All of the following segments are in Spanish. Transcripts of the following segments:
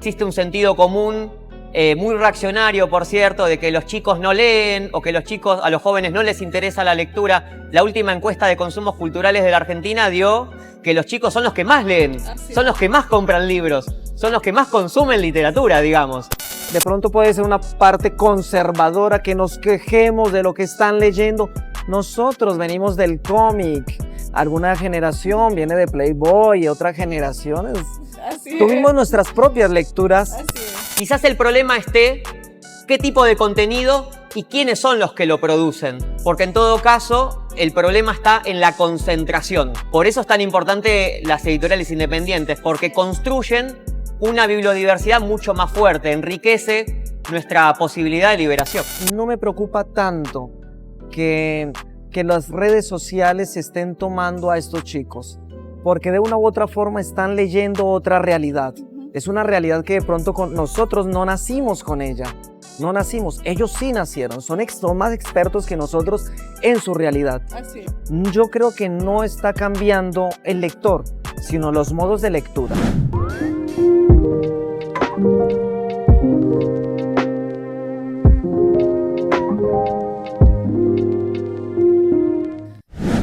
existe un sentido común muy reaccionario, por cierto, de que los chicos no leen o que a los jóvenes no les interesa la lectura. La última encuesta de consumos culturales de la Argentina dio que los chicos son los que más leen, son los que más compran libros, son los que más consumen literatura, digamos. De pronto puede ser una parte conservadora que nos quejemos de lo que están leyendo. Nosotros venimos del cómic. Alguna generación viene de Playboy y otras generaciones tuvimos nuestras propias lecturas. Quizás el problema esté qué tipo de contenido y quiénes son los que lo producen. Porque en todo caso, el problema está en la concentración. Por eso es tan importante las editoriales independientes, porque construyen una bibliodiversidad mucho más fuerte, enriquece nuestra posibilidad de liberación. No me preocupa tanto que las redes sociales estén tomando a estos chicos, porque de una u otra forma están leyendo otra realidad. Es una realidad que de pronto nosotros no nacimos con ella. No nacimos, ellos sí nacieron, son más expertos que nosotros en su realidad. Así. Yo creo que no está cambiando el lector, sino los modos de lectura.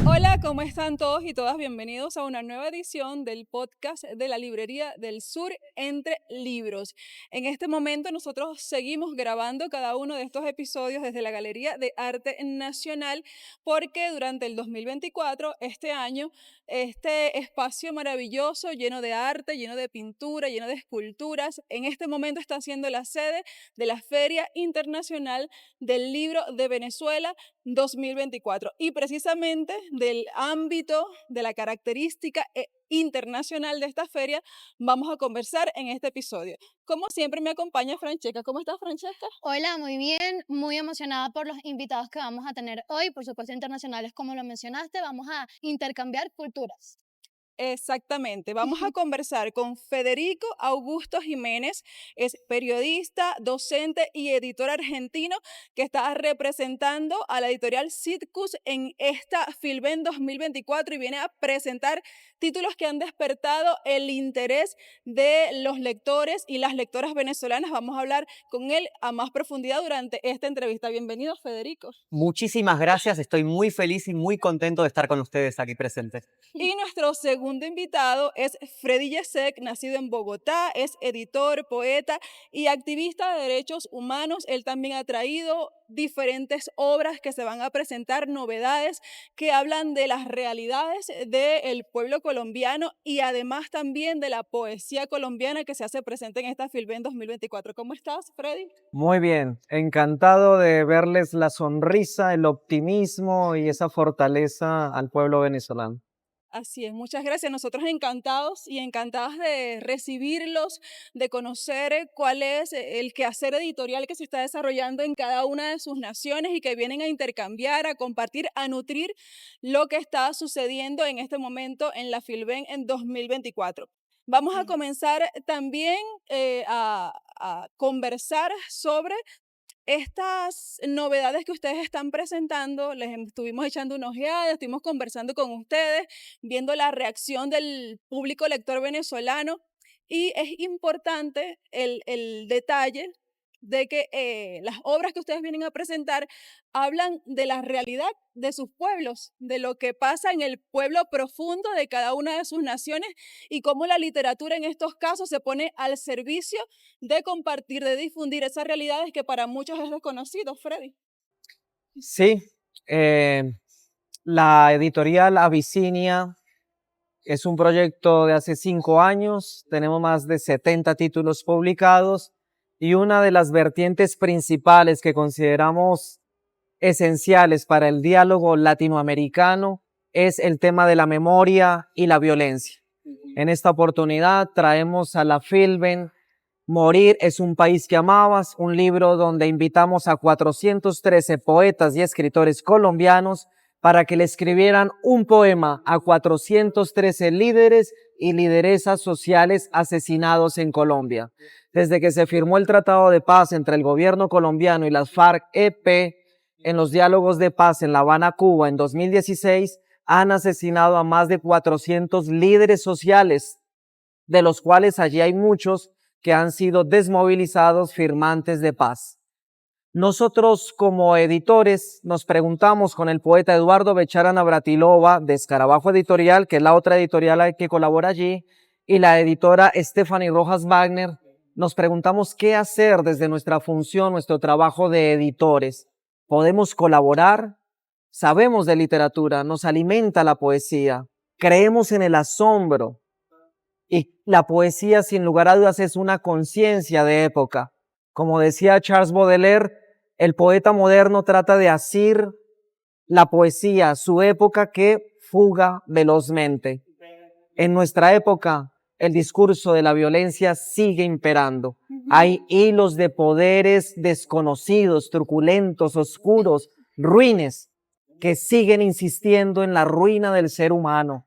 Hola, ¿cómo están todos y todas? Bienvenidos a una nueva edición del podcast de la Librería del Sur Entre Libros. En este momento nosotros seguimos grabando cada uno de estos episodios desde la Galería de Arte Nacional porque durante el 2024, este año, este espacio maravilloso lleno de arte, lleno de pintura, lleno de esculturas, en este momento está siendo la sede de la Feria Internacional del Libro de Venezuela 2024 y precisamente del ámbito, de la característica internacional de esta feria vamos a conversar en este episodio. Como siempre me acompaña Francesca. ¿Cómo estás, Francesca? Hola, muy bien, muy emocionada por los invitados que vamos a tener hoy, por supuesto internacionales como lo mencionaste, vamos a intercambiar culturas. Exactamente, vamos a conversar con Federico Augusto Jiménez, es periodista, docente y editor argentino que está representando a la editorial Citcus en esta Filben 2024 y viene a presentar títulos que han despertado el interés de los lectores y las lectoras venezolanas. Vamos a hablar con él a más profundidad durante esta entrevista. Bienvenido, Federico. Muchísimas gracias, estoy muy feliz y muy contento de estar con ustedes aquí presentes. Y nuestro segundo invitado es Freddy Yesek, nacido en Bogotá, es editor, poeta y activista de derechos humanos. Él también ha traído diferentes obras que se van a presentar, novedades que hablan de las realidades del pueblo colombiano y además también de la poesía colombiana que se hace presente en esta Filben 2024. ¿Cómo estás, Freddy? Muy bien, encantado de verles la sonrisa, el optimismo y esa fortaleza al pueblo venezolano. Así es, muchas gracias. Nosotros encantados y encantadas de recibirlos, de conocer cuál es el quehacer editorial que se está desarrollando en cada una de sus naciones y que vienen a intercambiar, a compartir, a nutrir lo que está sucediendo en este momento en la Filben en 2024. Vamos a comenzar también a conversar sobre estas novedades que ustedes están presentando. Les estuvimos echando una ojeada, estuvimos conversando con ustedes, viendo la reacción del público lector venezolano y es importante el detalle de que las obras que ustedes vienen a presentar hablan de la realidad de sus pueblos, de lo que pasa en el pueblo profundo de cada una de sus naciones y cómo la literatura en estos casos se pone al servicio de compartir, de difundir esas realidades que para muchos es desconocido, Freddy. Sí, la editorial Abisinia es un proyecto de hace 5 años, tenemos más de 70 títulos publicados y una de las vertientes principales que consideramos esenciales para el diálogo latinoamericano es el tema de la memoria y la violencia. En esta oportunidad traemos a la Filben Morir es un país que amabas, un libro donde invitamos a 413 poetas y escritores colombianos para que le escribieran un poema a 413 líderes y lideresas sociales asesinados en Colombia. Desde que se firmó el Tratado de Paz entre el gobierno colombiano y las FARC-EP, en los diálogos de paz en La Habana, Cuba, en 2016, han asesinado a más de 400 líderes sociales, de los cuales allí hay muchos que han sido desmovilizados firmantes de paz. Nosotros como editores nos preguntamos con el poeta Eduardo Bechara Navratilova de Escarabajo Editorial, que es la otra editorial que colabora allí, y la editora Stephanie Rojas Wagner, nos preguntamos qué hacer desde nuestra función, nuestro trabajo de editores. ¿Podemos colaborar? Sabemos de literatura, nos alimenta la poesía, creemos en el asombro, y la poesía sin lugar a dudas es una conciencia de época. Como decía Charles Baudelaire, el poeta moderno trata de asir la poesía a su época que fuga velozmente. En nuestra época, el discurso de la violencia sigue imperando. Hay hilos de poderes desconocidos, truculentos, oscuros, ruines, que siguen insistiendo en la ruina del ser humano,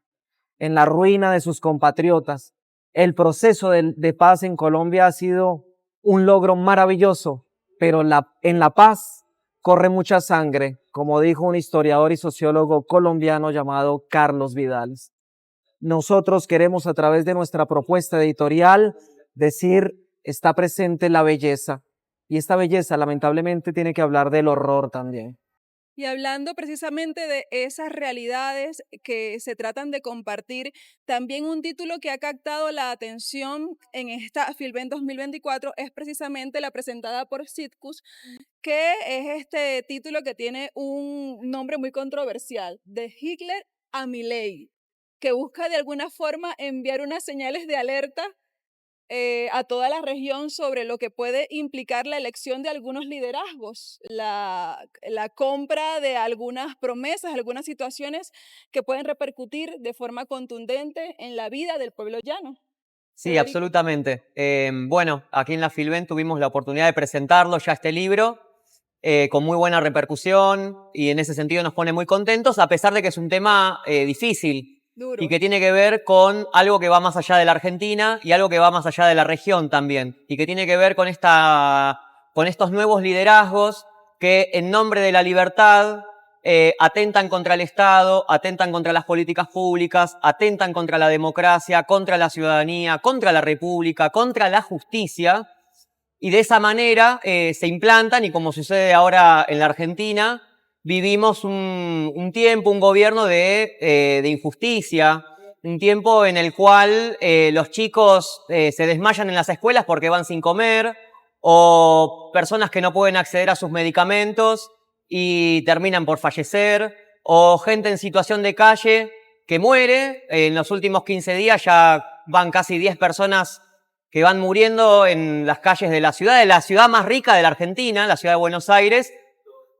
en la ruina de sus compatriotas. El proceso de paz en Colombia ha sido un logro maravilloso, pero en la paz corre mucha sangre, como dijo un historiador y sociólogo colombiano llamado Carlos Vidales. Nosotros queremos a través de nuestra propuesta editorial decir, está presente la belleza, y esta belleza lamentablemente tiene que hablar del horror también. Y hablando precisamente de esas realidades que se tratan de compartir, también un título que ha captado la atención en esta Filben 2024 es precisamente la presentada por Citcus, que es este título que tiene un nombre muy controversial, de Hitler a Milei, que busca de alguna forma enviar unas señales de alerta a toda la región sobre lo que puede implicar la elección de algunos liderazgos, la compra de algunas promesas, algunas situaciones que pueden repercutir de forma contundente en la vida del pueblo llano. Sí, Federico. absolutamente. Bueno, aquí en la Filben tuvimos la oportunidad de presentarlo ya este libro, con muy buena repercusión, y en ese sentido nos pone muy contentos, a pesar de que es un tema difícil. Duro. Y que tiene que ver con algo que va más allá de la Argentina y algo que va más allá de la región también. Y que tiene que ver con estos nuevos liderazgos que en nombre de la libertad atentan contra el Estado, atentan contra las políticas públicas, atentan contra la democracia, contra la ciudadanía, contra la república, contra la justicia. Y de esa manera se implantan, y como sucede ahora en la Argentina, vivimos un tiempo, un gobierno de injusticia, un tiempo en el cual los chicos se desmayan en las escuelas porque van sin comer, o personas que no pueden acceder a sus medicamentos y terminan por fallecer, o gente en situación de calle que muere. En los últimos 15 días ya van casi 10 personas que van muriendo en las calles de la ciudad más rica de la Argentina, la ciudad de Buenos Aires,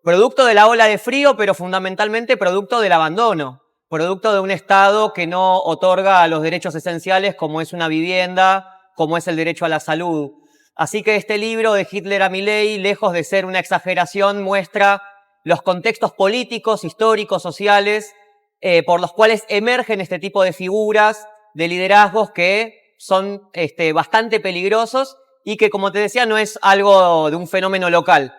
producto de la ola de frío, pero fundamentalmente producto del abandono, producto de un Estado que no otorga los derechos esenciales como es una vivienda, como es el derecho a la salud. Así que este libro de Hitler a Milei, lejos de ser una exageración, muestra los contextos políticos, históricos, sociales, por los cuales emergen este tipo de figuras, de liderazgos que son bastante peligrosos y que, como te decía, no es algo de un fenómeno local.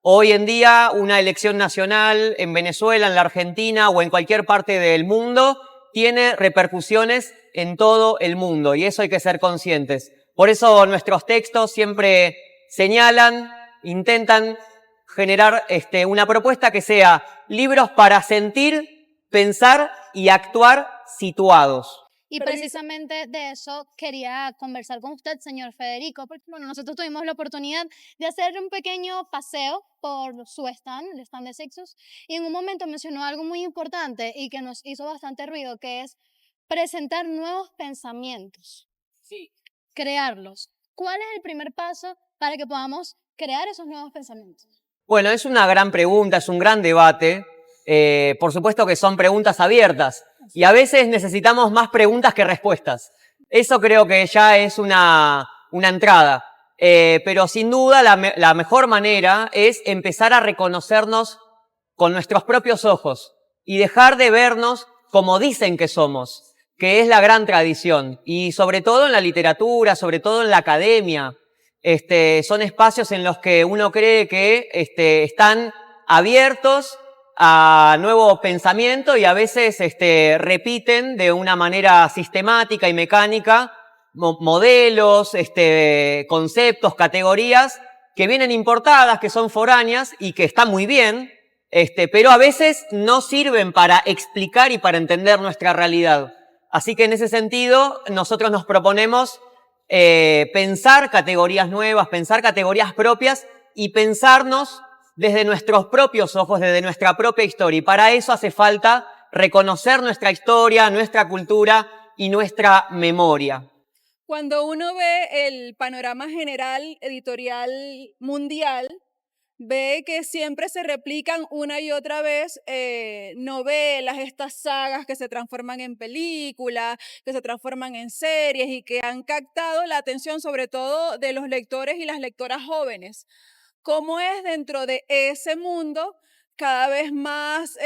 Hoy en día, una elección nacional en Venezuela, en la Argentina o en cualquier parte del mundo tiene repercusiones en todo el mundo, y eso hay que ser conscientes. Por eso nuestros textos siempre señalan, intentan generar una propuesta que sea libros para sentir, pensar y actuar situados. Y precisamente de eso quería conversar con usted, señor Federico, porque bueno, nosotros tuvimos la oportunidad de hacer un pequeño paseo por su stand, el stand de Citcus, y en un momento mencionó algo muy importante y que nos hizo bastante ruido, que es presentar nuevos pensamientos. Sí. Crearlos. ¿Cuál es el primer paso para que podamos crear esos nuevos pensamientos? Bueno, es una gran pregunta, es un gran debate. Por supuesto que son preguntas abiertas y a veces necesitamos más preguntas que respuestas. Eso creo que ya es una entrada. Pero sin duda la mejor manera es empezar a reconocernos con nuestros propios ojos y dejar de vernos como dicen que somos, que es la gran tradición. Y sobre todo en la literatura, sobre todo en la academia, son espacios en los que uno cree que están abiertos a nuevo pensamiento y a veces repiten de una manera sistemática y mecánica modelos, conceptos, categorías que vienen importadas, que son foráneas y que están muy bien, pero a veces no sirven para explicar y para entender nuestra realidad. Así que en ese sentido, nosotros nos proponemos pensar categorías nuevas, pensar categorías propias y pensarnos desde nuestros propios ojos, desde nuestra propia historia. Y para eso hace falta reconocer nuestra historia, nuestra cultura y nuestra memoria. Cuando uno ve el panorama general editorial mundial, ve que siempre se replican una y otra vez novelas, estas sagas que se transforman en películas, que se transforman en series y que han captado la atención sobre todo de los lectores y las lectoras jóvenes. ¿Cómo es dentro de ese mundo cada vez más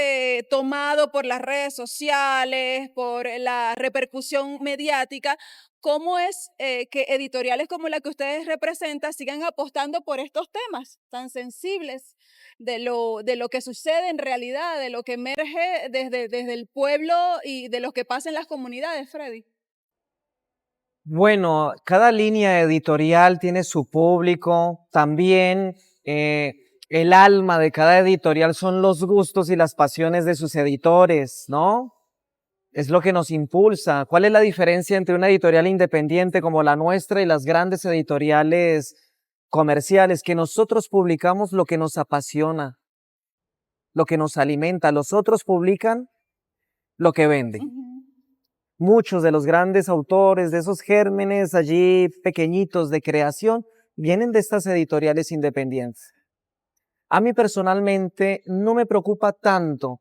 tomado por las redes sociales, por la repercusión mediática? ¿Cómo es que editoriales como la que ustedes representan sigan apostando por estos temas tan sensibles de lo que sucede en realidad, de lo que emerge desde el pueblo y de lo que pasa en las comunidades, Freddy? Bueno, cada línea editorial tiene su público, también el alma de cada editorial son los gustos y las pasiones de sus editores, ¿no? Es lo que nos impulsa. ¿Cuál es la diferencia entre una editorial independiente como la nuestra y las grandes editoriales comerciales? Que nosotros publicamos lo que nos apasiona, lo que nos alimenta. Los otros publican lo que venden. Muchos de los grandes autores, de esos gérmenes allí pequeñitos de creación, vienen de estas editoriales independientes. A mí personalmente no me preocupa tanto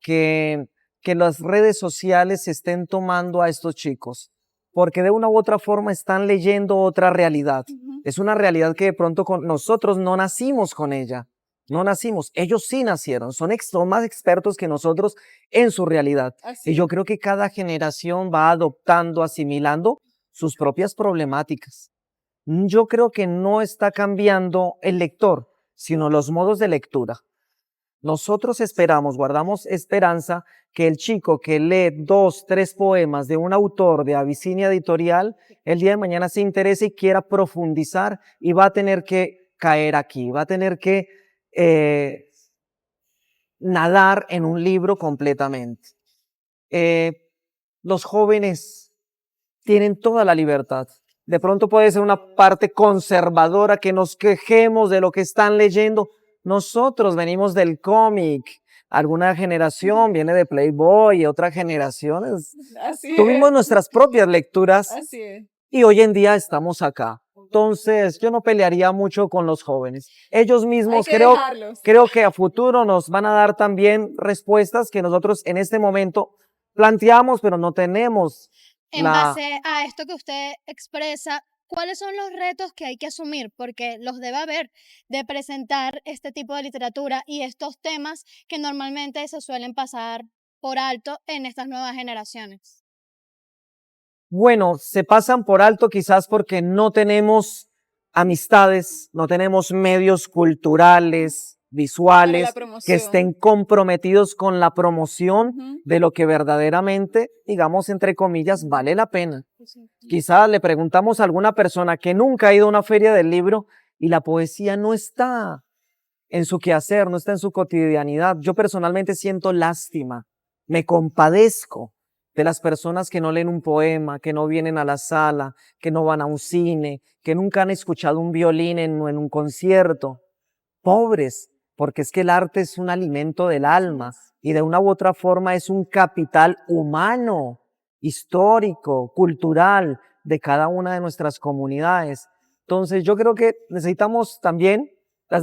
que las redes sociales estén tomando a estos chicos, porque de una u otra forma están leyendo otra realidad. Es una realidad que de pronto nosotros no nacimos con ella. No nacimos, ellos sí nacieron, son más expertos que nosotros en su realidad. Y yo creo que cada generación va adoptando, asimilando sus propias problemáticas. Yo creo que no está cambiando el lector, sino los modos de lectura. Nosotros esperamos, guardamos esperanza que el chico que lee 2, 3 poemas de un autor de Abyssinia Editorial, el día de mañana se interese y quiera profundizar y va a tener que caer aquí, va a tener que nadar en un libro completamente. Los jóvenes tienen toda la libertad. De pronto puede ser una parte conservadora que nos quejemos de lo que están leyendo. Nosotros venimos del cómic. Alguna generación viene de Playboy, otra generación tuvimos nuestras propias lecturas. Así es. Y hoy en día estamos acá. Entonces, yo no pelearía mucho con los jóvenes. Ellos mismos creo que a futuro nos van a dar también respuestas que nosotros en este momento planteamos, pero no tenemos. En base a esto que usted expresa, ¿cuáles son los retos que hay que asumir? Porque los debe haber de presentar este tipo de literatura y estos temas que normalmente se suelen pasar por alto en estas nuevas generaciones. Bueno, se pasan por alto quizás porque no tenemos amistades, no tenemos medios culturales, visuales, que estén comprometidos con la promoción de lo que verdaderamente, digamos, entre comillas, vale la pena. Quizás le preguntamos a alguna persona que nunca ha ido a una feria del libro y la poesía no está en su quehacer, no está en su cotidianidad. Yo personalmente siento lástima, me compadezco de las personas que no leen un poema, que no vienen a la sala, que no van a un cine, que nunca han escuchado un violín en un concierto. Pobres, porque es que el arte es un alimento del alma y de una u otra forma es un capital humano, histórico, cultural de cada una de nuestras comunidades. Entonces yo creo que las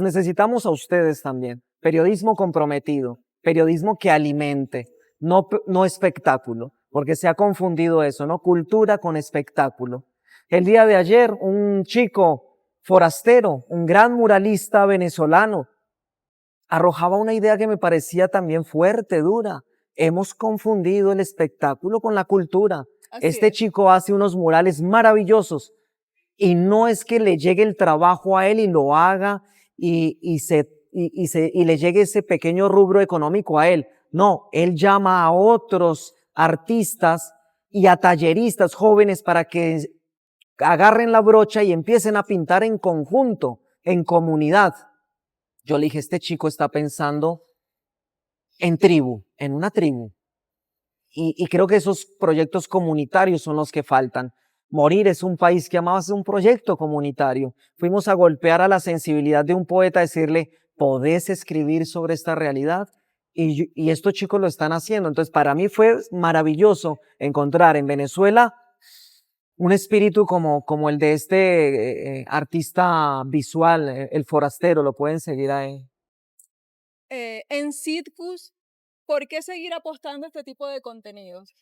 necesitamos a ustedes también. Periodismo comprometido, periodismo que alimente, no espectáculo, porque se ha confundido eso, ¿no? Cultura con espectáculo. El día de ayer, un chico forastero, un gran muralista venezolano, arrojaba una idea que me parecía también fuerte, dura. Hemos confundido el espectáculo con la cultura. Chico hace unos murales maravillosos y no es que le llegue el trabajo a él y lo haga y le llegue ese pequeño rubro económico a él. No, él llama a otros artistas y a talleristas jóvenes para que agarren la brocha y empiecen a pintar en conjunto, en comunidad. Yo le dije, este chico está pensando en tribu, en una tribu. Y creo que esos proyectos comunitarios son los que faltan. Morir es un país que amaba hacer un proyecto comunitario. Fuimos a golpear a la sensibilidad de un poeta, decirle, ¿podés escribir sobre esta realidad? Y estos chicos lo están haciendo. Entonces, para mí fue maravilloso encontrar en Venezuela un espíritu como el de este artista visual, El Forastero, lo pueden seguir ahí. En Citcus, ¿por qué seguir apostando a este tipo de contenidos?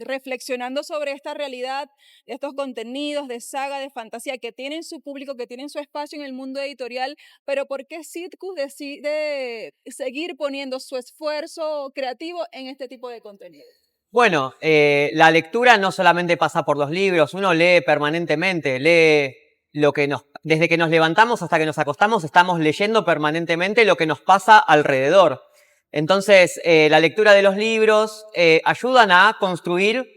Reflexionando sobre esta realidad, estos contenidos de saga, de fantasía, que tienen su público, que tienen su espacio en el mundo editorial, pero ¿por qué Citcus decide seguir poniendo su esfuerzo creativo en este tipo de contenidos? Bueno, la lectura no solamente pasa por los libros, uno lee permanentemente, lee desde que nos levantamos hasta que nos acostamos, estamos leyendo permanentemente lo que nos pasa alrededor. Entonces, la lectura de los libros ayudan a construir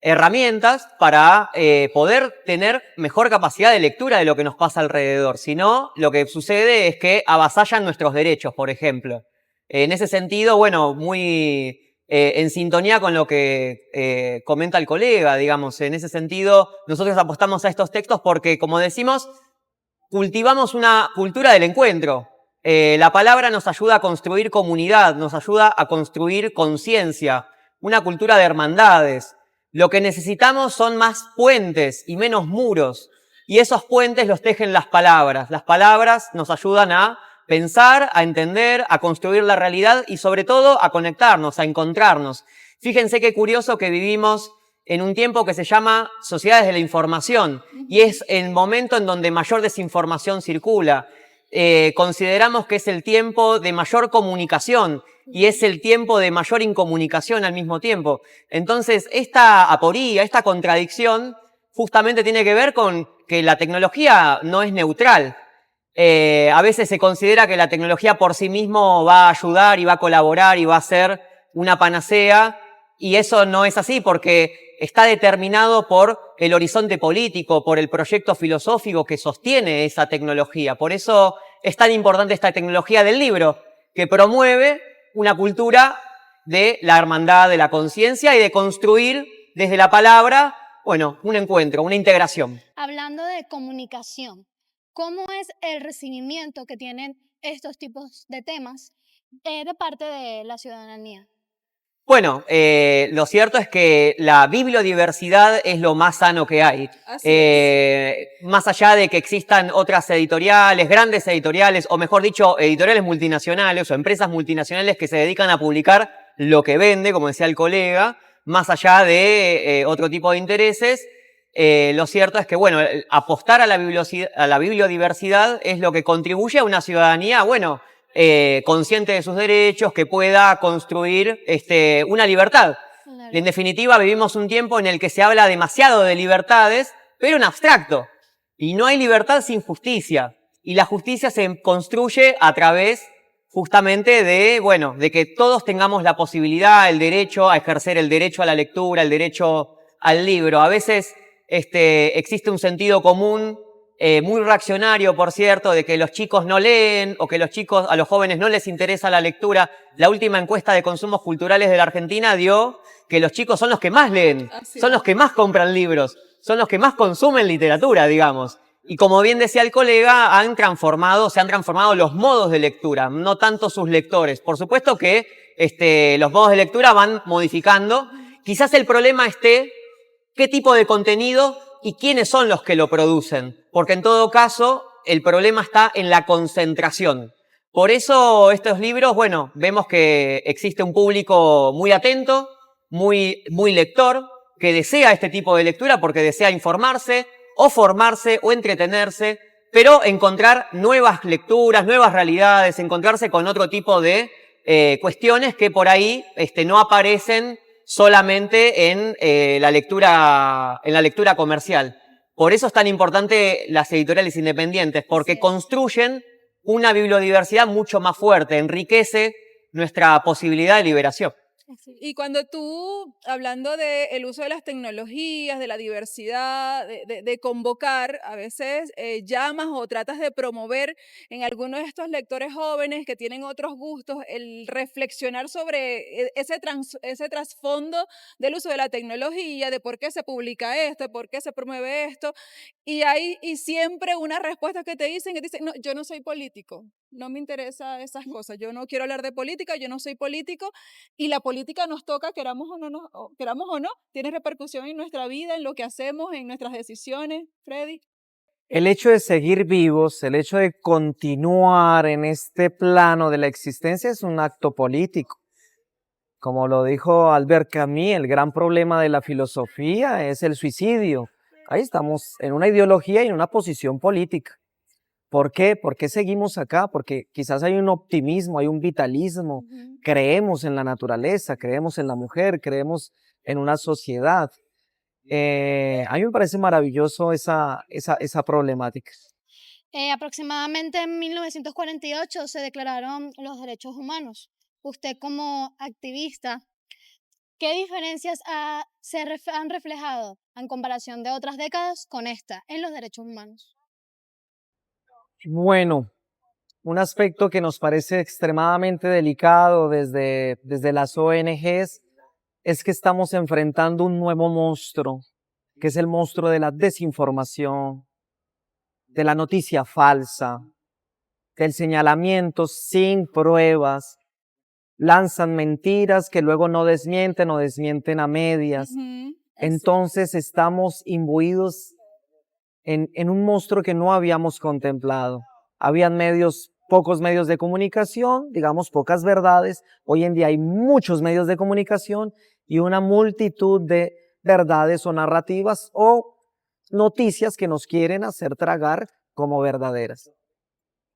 herramientas para poder tener mejor capacidad de lectura de lo que nos pasa alrededor. Si no, lo que sucede es que avasallan nuestros derechos, por ejemplo. En ese sentido, bueno, muy en sintonía con lo que comenta el colega, digamos. En ese sentido, nosotros apostamos a estos textos porque, como decimos, cultivamos una cultura del encuentro. La palabra nos ayuda a construir comunidad, nos ayuda a construir conciencia, una cultura de hermandades. Lo que necesitamos son más puentes y menos muros. Y esos puentes los tejen las palabras. Las palabras nos ayudan a pensar, a entender, a construir la realidad y sobre todo a conectarnos, a encontrarnos. Fíjense qué curioso que vivimos en un tiempo que se llama sociedades de la información y es el momento en donde mayor desinformación circula. Consideramos que es el tiempo de mayor comunicación y es el tiempo de mayor incomunicación al mismo tiempo. Entonces, esta aporía, esta contradicción, justamente tiene que ver con que la tecnología no es neutral. A veces se considera que la tecnología por sí mismo va a ayudar y va a colaborar y va a ser una panacea, y eso no es así porque está determinado por el horizonte político, por el proyecto filosófico que sostiene esa tecnología. Por eso es tan importante esta tecnología del libro, que promueve una cultura de la hermandad, de la conciencia y de construir desde la palabra, bueno, un encuentro, una integración. Hablando de comunicación, ¿cómo es el recibimiento que tienen estos tipos de temas de parte de la ciudadanía? Bueno, lo cierto es que la bibliodiversidad es lo más sano que hay. Más allá de que existan otras editoriales, grandes editoriales, o mejor dicho, editoriales multinacionales o empresas multinacionales que se dedican a publicar lo que vende, como decía el colega, más allá de otro tipo de intereses, lo cierto es que, bueno, apostar a la bibliodiversidad es lo que contribuye a una ciudadanía, bueno, consciente de sus derechos, que pueda construir una libertad. Claro. En definitiva, vivimos un tiempo en el que se habla demasiado de libertades, pero en abstracto. Y no hay libertad sin justicia. Y la justicia se construye a través justamente de que todos tengamos la posibilidad, el derecho a ejercer el derecho a la lectura, el derecho al libro. A veces existe un sentido común muy reaccionario, por cierto, de que los chicos no leen o que a los jóvenes no les interesa la lectura. La última encuesta de consumos culturales de la Argentina dio que los chicos son los que más leen, son los que más compran libros, son los que más consumen literatura, digamos. Y como bien decía el colega, se han transformado los modos de lectura, no tanto sus lectores. Por supuesto que los modos de lectura van modificando. Quizás el problema esté qué tipo de contenido y quiénes son los que lo producen, porque en todo caso el problema está en la concentración. Por eso estos libros, bueno, vemos que existe un público muy atento, muy lector, que desea este tipo de lectura porque desea informarse, o formarse, o entretenerse, pero encontrar nuevas lecturas, nuevas realidades, encontrarse con otro tipo de cuestiones que por ahí no aparecen solamente en la lectura comercial. Por eso es tan importante las editoriales independientes, porque construyen una bibliodiversidad mucho más fuerte, enriquece nuestra posibilidad de liberación. Y cuando tú, hablando del uso de las tecnologías, de la diversidad, de convocar, a veces llamas o tratas de promover en algunos de estos lectores jóvenes que tienen otros gustos, el reflexionar sobre ese trasfondo del uso de la tecnología, de por qué se publica esto, de por qué se promueve esto, y siempre una respuesta que te dicen, no, yo no soy político, no me interesa esas cosas, yo no quiero hablar de política, yo no soy político, y la política nos toca, queramos o no, tiene repercusión en nuestra vida, en lo que hacemos, en nuestras decisiones, Freddy. El hecho de seguir vivos, el hecho de continuar en este plano de la existencia es un acto político. Como lo dijo Albert Camus, el gran problema de la filosofía es el suicidio. Ahí estamos en una ideología y en una posición política. ¿Por qué? ¿Por qué seguimos acá? Porque quizás hay un optimismo, hay un vitalismo, creemos en la naturaleza, creemos en la mujer, creemos en una sociedad. A mí me parece maravilloso esa problemática. Aproximadamente en 1948 se declararon los derechos humanos. Usted como activista, ¿qué diferencias han reflejado en comparación de otras décadas con esta en los derechos humanos? Bueno, un aspecto que nos parece extremadamente delicado desde las ONGs es que estamos enfrentando un nuevo monstruo, que es el monstruo de la desinformación, de la noticia falsa, del señalamiento sin pruebas, lanzan mentiras que luego no desmienten o desmienten a medias. Entonces estamos imbuidos en un monstruo que no habíamos contemplado. Habían pocos medios de comunicación, digamos pocas verdades. Hoy en día hay muchos medios de comunicación y una multitud de verdades o narrativas o noticias que nos quieren hacer tragar como verdaderas.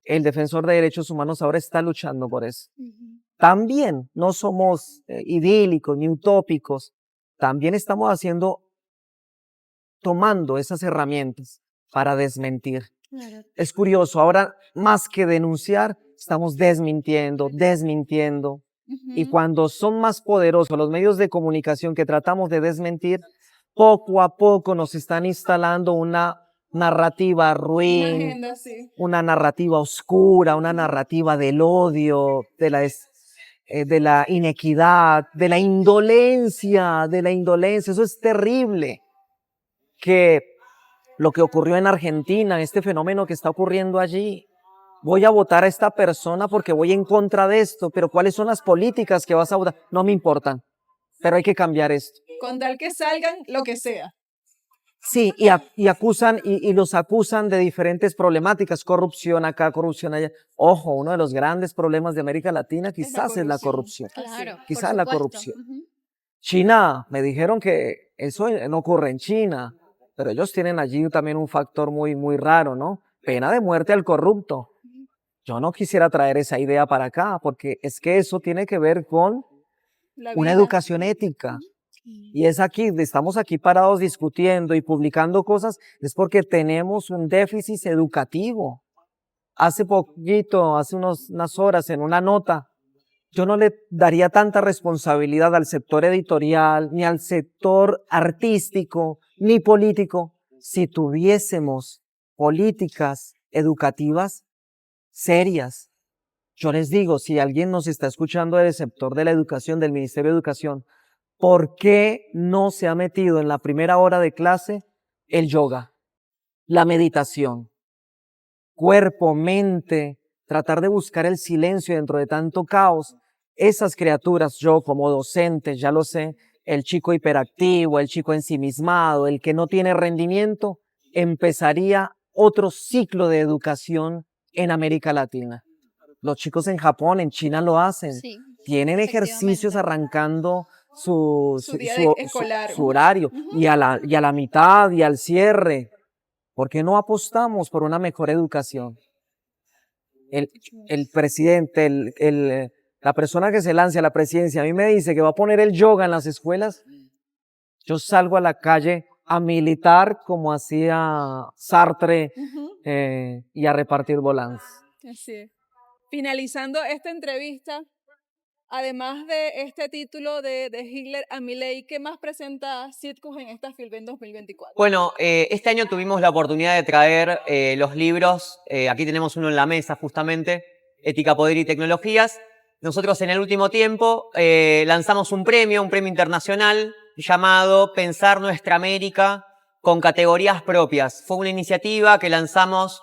El defensor de derechos humanos ahora está luchando por eso. También no somos idílicos ni utópicos, también estamos tomando esas herramientas para desmentir. Claro. Es curioso, ahora más que denunciar, estamos desmintiendo. Y cuando son más poderosos los medios de comunicación que tratamos de desmentir, poco a poco nos están instalando una narrativa ruin, Una agenda, sí. una narrativa oscura, una narrativa del odio, de la inequidad, de la indolencia. Eso es terrible. Que lo que ocurrió en Argentina, este fenómeno que está ocurriendo allí, voy a votar a esta persona porque voy en contra de esto, pero ¿cuáles son las políticas que vas a votar? No me importan, pero hay que cambiar esto. Con tal que salgan lo que sea. Sí, y los acusan de diferentes problemáticas, corrupción acá, corrupción allá. Ojo, uno de los grandes problemas de América Latina quizás es la corrupción. Claro, Quizás la corrupción. China, me dijeron que eso no ocurre en China, pero ellos tienen allí también un factor muy, muy raro, ¿no? Pena de muerte al corrupto. Yo no quisiera traer esa idea para acá, porque es que eso tiene que ver con una educación ética. Y estamos aquí parados discutiendo y publicando cosas, es porque tenemos un déficit educativo. Hace unas horas, en una nota, yo no le daría tanta responsabilidad al sector editorial, ni al sector artístico, ni político, si tuviésemos políticas educativas serias. Yo les digo, si alguien nos está escuchando del sector de la educación, del Ministerio de Educación, ¿por qué no se ha metido en la primera hora de clase el yoga, la meditación? Cuerpo, mente, tratar de buscar el silencio dentro de tanto caos. Esas criaturas, yo como docente, ya lo sé, el chico hiperactivo, el chico ensimismado, el que no tiene rendimiento, empezaría otro ciclo de educación en América Latina. Los chicos en Japón, en China lo hacen. Sí, tienen ejercicios arrancando su escolar. horario y a la mitad y al cierre. ¿Por qué no apostamos por una mejor educación? El presidente, la persona que se lance a la presidencia, a mí me dice que va a poner el yoga en las escuelas. Yo salgo a la calle a militar como hacía Sartre y a repartir volants. Así es. Finalizando esta entrevista, Además de este título de Hitler a Milei, ¿qué más presenta Citcus en esta FILBEN 2024? Bueno, este año tuvimos la oportunidad de traer los libros, aquí tenemos uno en la mesa justamente, Ética, Poder y Tecnologías. Nosotros en el último tiempo lanzamos un premio internacional llamado Pensar Nuestra América con categorías propias. Fue una iniciativa que lanzamos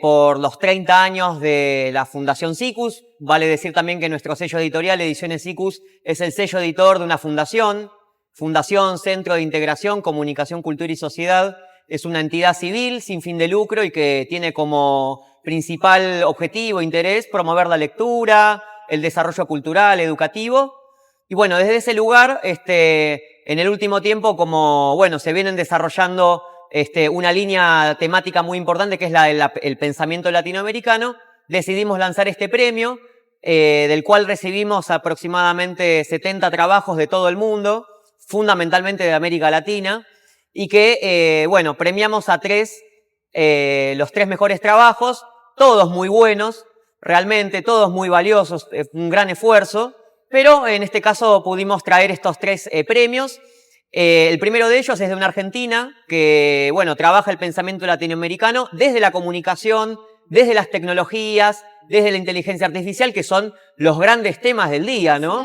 por los 30 años de la Fundación Cicus. Vale decir también que nuestro sello editorial, Ediciones Cicus, es el sello editor de una fundación. Fundación Centro de Integración, Comunicación, Cultura y Sociedad. Es una entidad civil sin fin de lucro y que tiene como principal objetivo, interés, promover la lectura, el desarrollo cultural, educativo. Y bueno, desde ese lugar, en el último tiempo, como bueno, se vienen desarrollando una línea temática muy importante que es el pensamiento latinoamericano, decidimos lanzar este premio, del cual recibimos aproximadamente 70 trabajos de todo el mundo, fundamentalmente de América Latina, y que, bueno, premiamos a los 3 mejores trabajos, todos muy buenos, realmente, todos muy valiosos, un gran esfuerzo, pero en este caso pudimos traer estos 3 premios. El primero de ellos es de una argentina que, bueno, trabaja el pensamiento latinoamericano desde la comunicación, desde las tecnologías, desde la inteligencia artificial, que son los grandes temas del día, ¿no?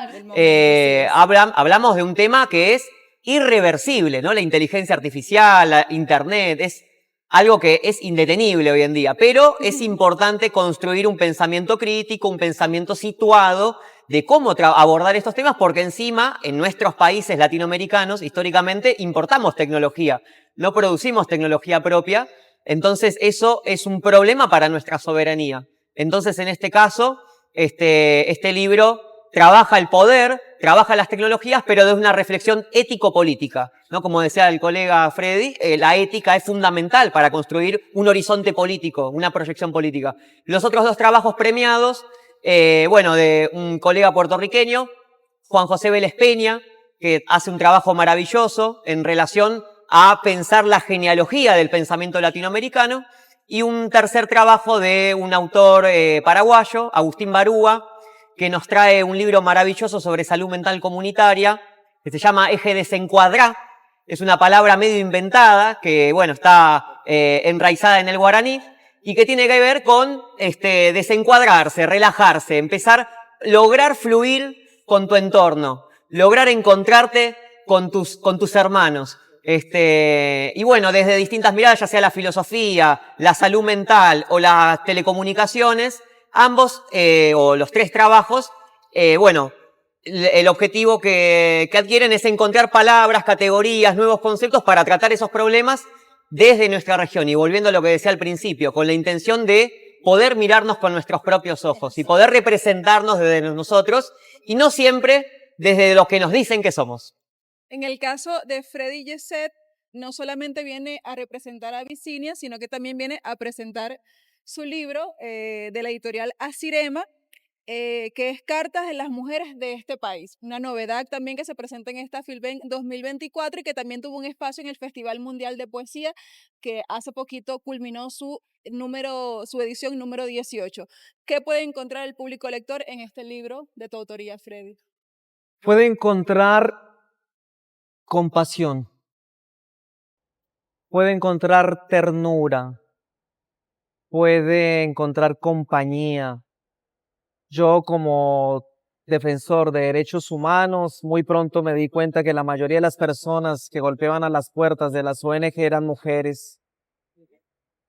Hablamos de un tema que es irreversible, ¿no? La inteligencia artificial, la Internet, es algo que es indetenible hoy en día, pero es importante construir un pensamiento crítico, un pensamiento situado de cómo abordar estos temas, porque encima, en nuestros países latinoamericanos, históricamente, importamos tecnología, no producimos tecnología propia, entonces eso es un problema para nuestra soberanía. Entonces, en este caso, este libro trabaja el poder, trabaja las tecnologías, pero desde una reflexión ético-política, ¿no? Como decía el colega Freddy, la ética es fundamental para construir un horizonte político, una proyección política. Los otros 2 trabajos premiados, bueno, de un colega puertorriqueño, Juan José Vélez Peña, que hace un trabajo maravilloso en relación a pensar la genealogía del pensamiento latinoamericano, y un tercer trabajo de un autor paraguayo, Agustín Barúa, que nos trae un libro maravilloso sobre salud mental comunitaria, que se llama Eje Desencuadrá. Es una palabra medio inventada, que bueno, está enraizada en el guaraní, y que tiene que ver con desencuadrarse, relajarse, lograr fluir con tu entorno, lograr encontrarte con tus hermanos. Y bueno, desde distintas miradas, ya sea la filosofía, la salud mental o las telecomunicaciones, ambos, o los 3 trabajos, bueno, el objetivo que adquieren es encontrar palabras, categorías, nuevos conceptos para tratar esos problemas desde nuestra región. Y volviendo a lo que decía al principio, con la intención de poder mirarnos con nuestros propios ojos y poder representarnos desde nosotros y no siempre desde lo que nos dicen que somos. En el caso de Freddy Yeset, no solamente viene a representar a Abisinia, sino que también viene a presentar su libro de la editorial Asirema, que es Cartas de las Mujeres de este país. Una novedad también que se presenta en esta FILBEN 2024 y que también tuvo un espacio en el Festival Mundial de Poesía, que hace poquito culminó su edición número 18. ¿Qué puede encontrar el público lector en este libro de tu autoría, Freddy? Puede encontrar compasión, puede encontrar ternura, puede encontrar compañía. Yo, como defensor de derechos humanos, muy pronto me di cuenta que la mayoría de las personas que golpeaban a las puertas de las ONG eran mujeres.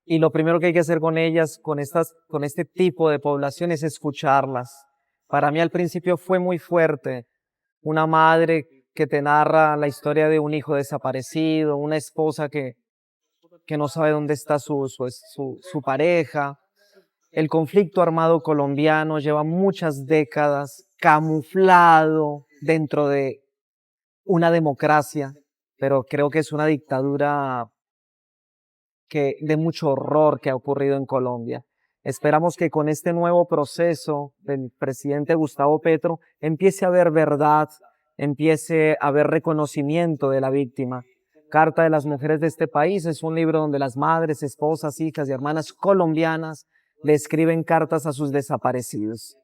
Y lo primero que hay que hacer con ellas, con este tipo de población, es escucharlas. Para mí al principio fue muy fuerte. Una madre que te narra la historia de un hijo desaparecido, una esposa que no sabe dónde está su pareja. El conflicto armado colombiano lleva muchas décadas camuflado dentro de una democracia, pero creo que es una dictadura de mucho horror que ha ocurrido en Colombia. Esperamos que con este nuevo proceso del presidente Gustavo Petro empiece a haber verdad, empiece a haber reconocimiento de la víctima. Carta de las Mujeres de este país es un libro donde las madres, esposas, hijas y hermanas colombianas le escriben cartas a sus desaparecidos.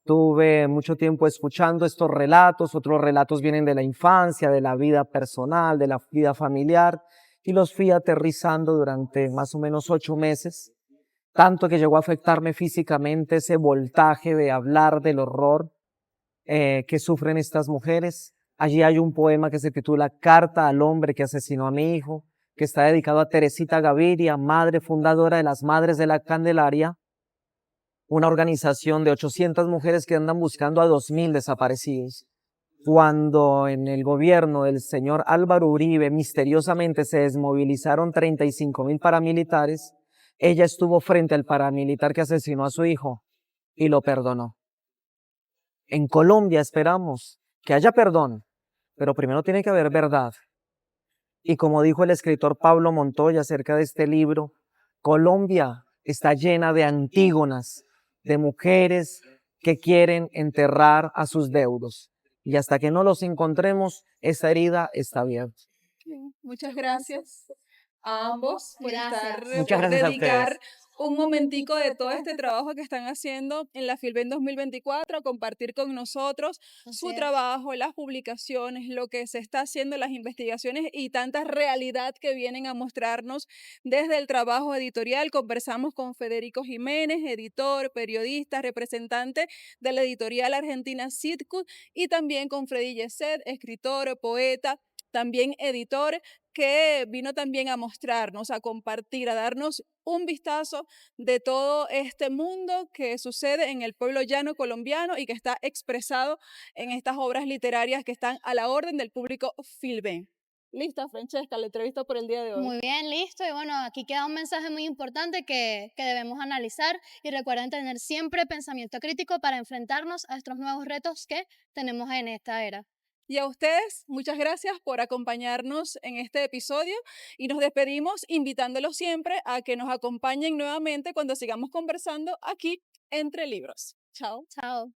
Tuve mucho tiempo escuchando estos relatos, otros relatos vienen de la infancia, de la vida personal, de la vida familiar, y los fui aterrizando durante más o menos 8 meses, tanto que llegó a afectarme físicamente ese voltaje de hablar del horror que sufren estas mujeres. Allí hay un poema que se titula Carta al hombre que asesinó a mi hijo, que está dedicado a Teresita Gaviria, madre fundadora de las Madres de la Candelaria, una organización de 800 mujeres que andan buscando a 2000 desaparecidos. Cuando en el gobierno del señor Álvaro Uribe misteriosamente se desmovilizaron 35.000 paramilitares, ella estuvo frente al paramilitar que asesinó a su hijo y lo perdonó. En Colombia esperamos que haya perdón, pero primero tiene que haber verdad. Y como dijo el escritor Pablo Montoya acerca de este libro, Colombia está llena de Antígonas, de mujeres que quieren enterrar a sus deudos. Y hasta que no los encontremos, esa herida está abierta. Muchas gracias a ambos por Muchas gracias a dedicar ustedes. un momentico de todo este trabajo que están haciendo en la Filben 2024, a compartir con nosotros su trabajo, las publicaciones, lo que se está haciendo, las investigaciones y tanta realidad que vienen a mostrarnos desde el trabajo editorial. Conversamos con Federico Jiménez, editor, periodista, representante de la editorial argentina Citcut, y también con Freddy Yeset, escritor, poeta, también editor, que vino también a mostrarnos, a compartir, a darnos un vistazo de todo este mundo que sucede en el pueblo llano colombiano y que está expresado en estas obras literarias que están a la orden del público Filben. Lista, Francesca, la entrevista por el día de hoy. Muy bien, listo. Y bueno, aquí queda un mensaje muy importante que debemos analizar, y recuerden tener siempre pensamiento crítico para enfrentarnos a estos nuevos retos que tenemos en esta era. Y a ustedes, muchas gracias por acompañarnos en este episodio, y nos despedimos invitándolos siempre a que nos acompañen nuevamente cuando sigamos conversando aquí entre libros. Chao. Chao.